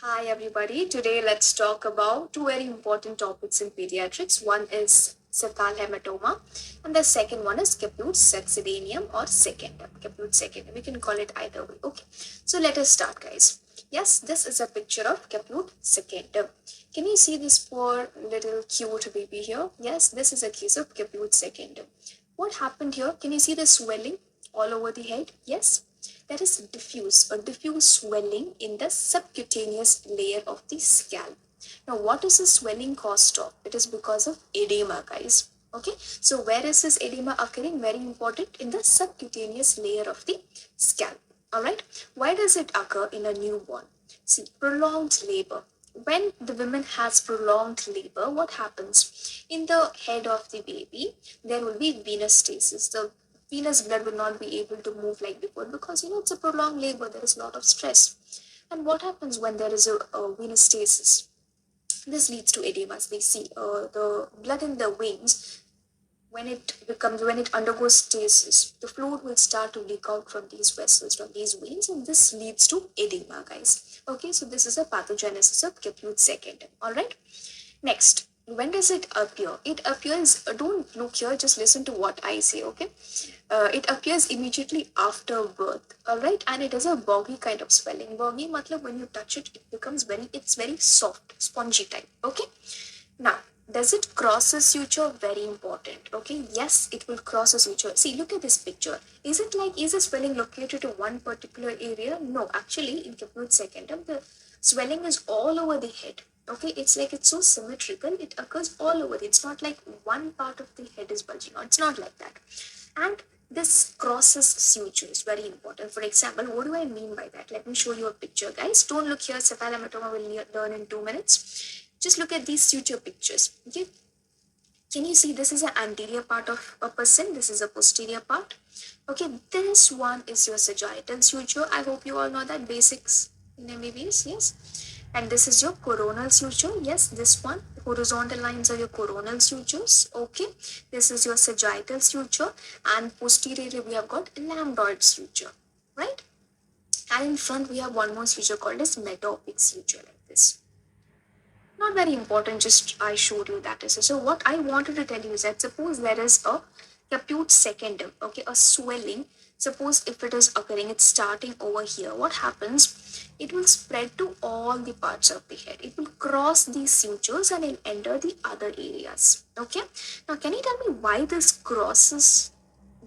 Hi everybody. Today let's talk about two very important topics in pediatrics. One is Cephalhematoma and the second one is Caput Succedaneum or secondum. Caput secondum. We can call it either way. Okay. So let us start guys. Yes, this is a picture of Caput secondum. Can you see this poor little cute baby here? Yes, this is a case of Caput secondum. What happened here? Can you see the swelling all over the head? Yes, there is diffuse swelling in the subcutaneous layer of the scalp. Now, what is the swelling caused of? It is because of edema, guys. Okay, so where is this edema occurring? Very important, in the subcutaneous layer of the scalp. All right, why does it occur in a newborn? See, prolonged labor. When the woman has prolonged labor, what happens? In the head of the baby, there will be venous stasis. The venous blood will not be able to move like before because it's a prolonged labor, there is a lot of stress. And what happens when there is a venous stasis? This leads to edemas. We see the blood in the veins, when it undergoes stasis, the fluid will start to leak out from these vessels, from these veins, and this leads to edema, guys. Okay, so this is a pathogenesis of Caput secondum. All right. Next, when does it appear? It appears, don't look here, just listen to what I say, okay? It appears immediately after birth, alright? And it is a boggy kind of swelling. Boggy, matlab when you touch it, it's very soft, spongy type, okay? Now, does it cross a suture? Very important, okay? Yes, it will cross a suture. See, look at this picture. Is the swelling located to one particular area? No, actually, in Caput secondum, the swelling is all over the head. Okay, it's so symmetrical, it occurs all over. It's not like one part of the head is bulging out. It's not like that. And this crosses sutures, very important. For example, what do I mean by that? Let me show you a picture, guys. Don't look here, Cephalhematoma will learn in 2 minutes. Just look at these suture pictures. Okay, can you see this is an anterior part of a person? This is a posterior part. Okay, this one is your sagittal suture. I hope you all know that basics in MBBS, yes. And this is your coronal suture. Yes, this one. Horizontal lines are your coronal sutures. Okay, this is your sagittal suture, and posteriorly we have got lambdoid suture, right? And in front we have one more suture called as metopic suture, like this. Not very important, just I showed you that is. So what I wanted to tell you is that suppose there is a caput secondum, okay, a swelling. Suppose if it is occurring, it's starting over here. What happens? It will spread to all the parts of the head. It will cross these sutures and it'll enter the other areas. Okay. Now, can you tell me why this crosses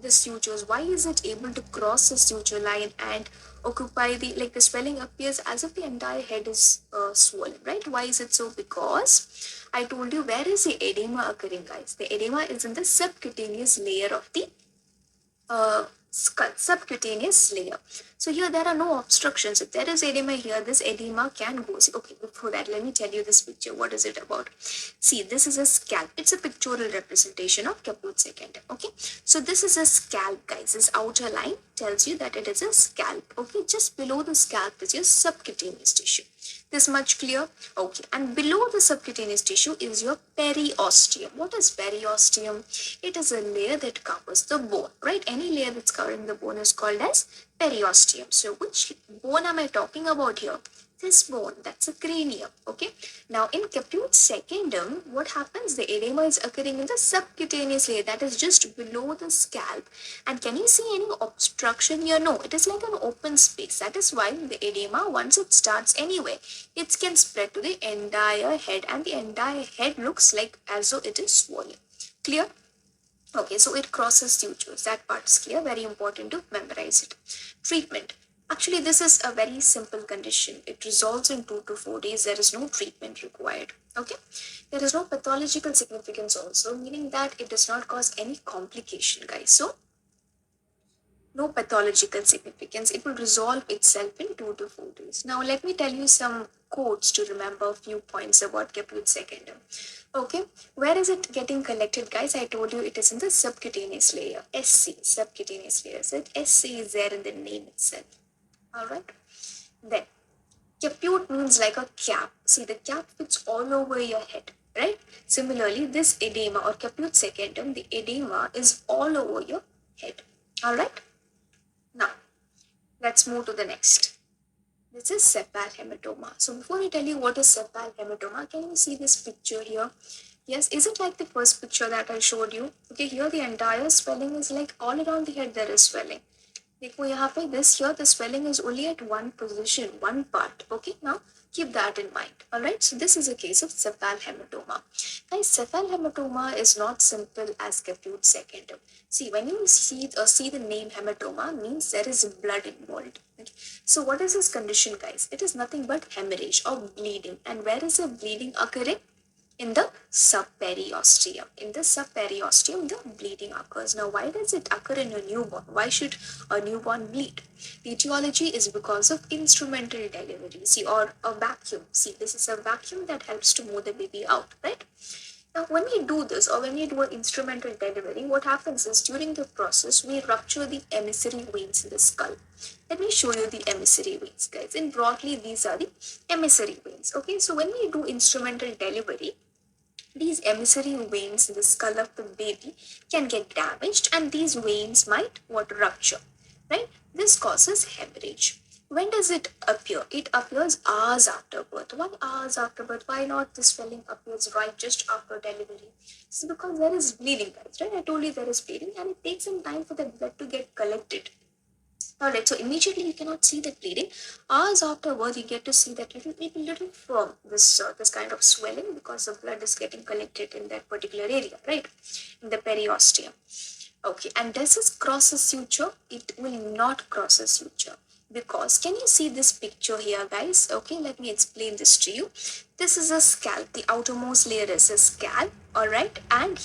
the sutures? Why is it able to cross the suture line and occupy the swelling appears as if the entire head is swollen, right? Why is it so? Because I told you, where is the edema occurring, guys? The edema is in the subcutaneous layer of the subcutaneous layer. So here there are no obstructions. If there is edema here, this edema can go. See, okay, before that, let me tell you this picture. What is it about? See, this is a scalp. It's a pictorial representation of Caput secondum. Okay, so this is a scalp, guys. This outer line tells you that it is a scalp. Okay, just below the scalp is your subcutaneous tissue. This much clear? Okay. And below the subcutaneous tissue is your periosteum. What is periosteum? It is a layer that covers the bone, right? Any layer that's covering the bone is called as periosteum. So which bone am I talking about here? This bone, that's a cranium. Okay. Now in Caput secondum, what happens? The edema is occurring in the subcutaneous layer, that is just below the scalp. And can you see any obstruction here? No, it is like an open space. That is why the edema, once it starts anyway, it can spread to the entire head, and the entire head looks like as though it is swollen. Clear? Okay, so it crosses sutures. That part is clear. Very important to memorize it. Treatment. Actually, this is a very simple condition. It resolves in 2 to 4 days. There is no treatment required. Okay. There is no pathological significance also, meaning that it does not cause any complication, guys. So no pathological significance. It will resolve itself in 2 to 4 days. Now, let me tell you some codes to remember a few points about Caput secondum. Okay, where is it getting collected, guys? I told you it is in the subcutaneous layer, SC, subcutaneous layer. So SC is there in the name itself. All right. Then, caput means like a cap. See, the cap fits all over your head, right? Similarly, this edema or caput secondum, the edema is all over your head. All right. Now, let's move to the next. This is cephalhematoma. So before I tell you what is cephalhematoma, can you see this picture here? Yes, is it like the first picture that I showed you? Okay, here the entire swelling is like all around the head there is swelling. देखो यहाँ पे this here the swelling is only at one position, one part. Okay, now keep that in mind. Alright, so this is a case of cephalhematoma. Guys, cephalhematoma is not simple as Caput secondum. See, when you see the name hematoma means there is blood involved. Okay? So what is this condition, guys? It is nothing but hemorrhage or bleeding. And where is the bleeding occurring? In the subperiosteum. In the subperiosteum, the bleeding occurs. Now, why does it occur in a newborn? Why should a newborn bleed? The etiology is because of instrumental delivery. See, or a vacuum. See, this is a vacuum that helps to move the baby out, right? Now, when we do this or when we do an instrumental delivery, what happens is during the process, we rupture the emissary veins in the skull. Let me show you the emissary veins, guys. And broadly, these are the emissary veins. Okay, so when we do instrumental delivery, these emissary veins in the skull of the baby can get damaged and these veins might rupture, right? This causes hemorrhage. When does it appear? It appears hours after birth. 1 hour after birth. Why not? The swelling appears right just after delivery. So because there is bleeding, guys, right? I told you there is bleeding and it takes some time for the blood to get collected. Alright, so immediately you cannot see that bleeding. Hours afterwards, you get to see that little firm, this kind of swelling because the blood is getting collected in that particular area, right? In the periosteum. Okay, and does this cross a suture? It will not cross a suture. Because, can you see this picture here, guys? Okay, let me explain this to you. This is a scalp. The outermost layer is a scalp, alright? And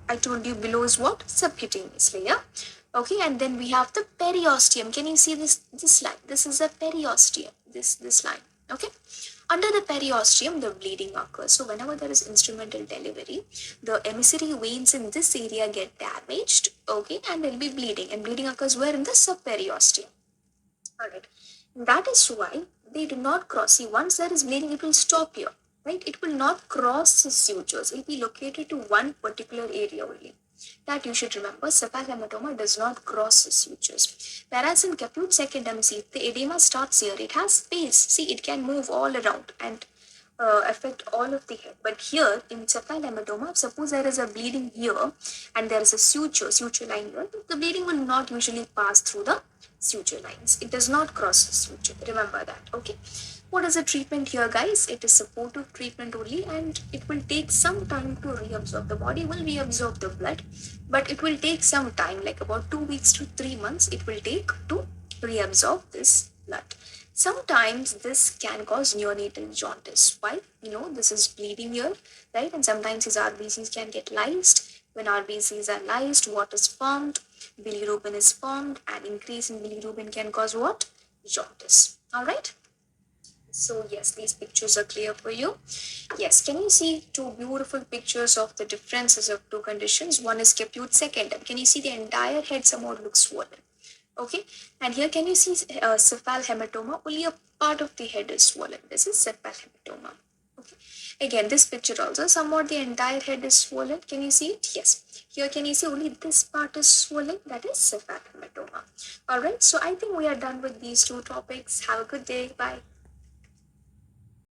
I told you below is what? Subcutaneous layer. Okay, and then we have the periosteum. Can you see this line? This is a periosteum, this line. Okay, under the periosteum the bleeding occurs. So whenever there is instrumental delivery, the emissary veins in this area get damaged. Okay, and there will be bleeding, and bleeding occurs where? In the subperiosteum. All right, that is why they do not cross. See, once there is bleeding, it will stop here, right? It will not cross the sutures. It will be located to one particular area only. That you should remember. Cephalhematoma does not cross the sutures. Whereas in Caput secondum, see, the edema starts here. It has space. See, it can move all around and affect all of the head. But here in cephalhematoma, suppose there is a bleeding here and there is a suture line here, the bleeding will not usually pass through the suture lines. It does not cross the suture. Remember that. Okay. What is the treatment here, guys? It is supportive treatment only, and it will take some time to reabsorb. The body will reabsorb the blood, but it will take some time, like about 2 weeks to 3 months. It will take to reabsorb this blood. Sometimes this can cause neonatal jaundice. Why? This is bleeding here, right? And sometimes these RBCs can get lysed. When RBCs are lysed, what is formed? Bilirubin is formed, and increase in bilirubin can cause what? Jaundice. All right. So yes, these pictures are clear for you. Yes, can you see two beautiful pictures of the differences of two conditions? One is Caput secondum. Can you see the entire head somewhat looks swollen? Okay, and here can you see cephalhematoma? Only a part of the head is swollen. This is cephalhematoma. Okay, again this picture also somewhat the entire head is swollen. Can you see it? Yes. Here can you see only this part is swollen? That is cephalhematoma. Alright, so I think we are done with these two topics. Have a good day. Bye.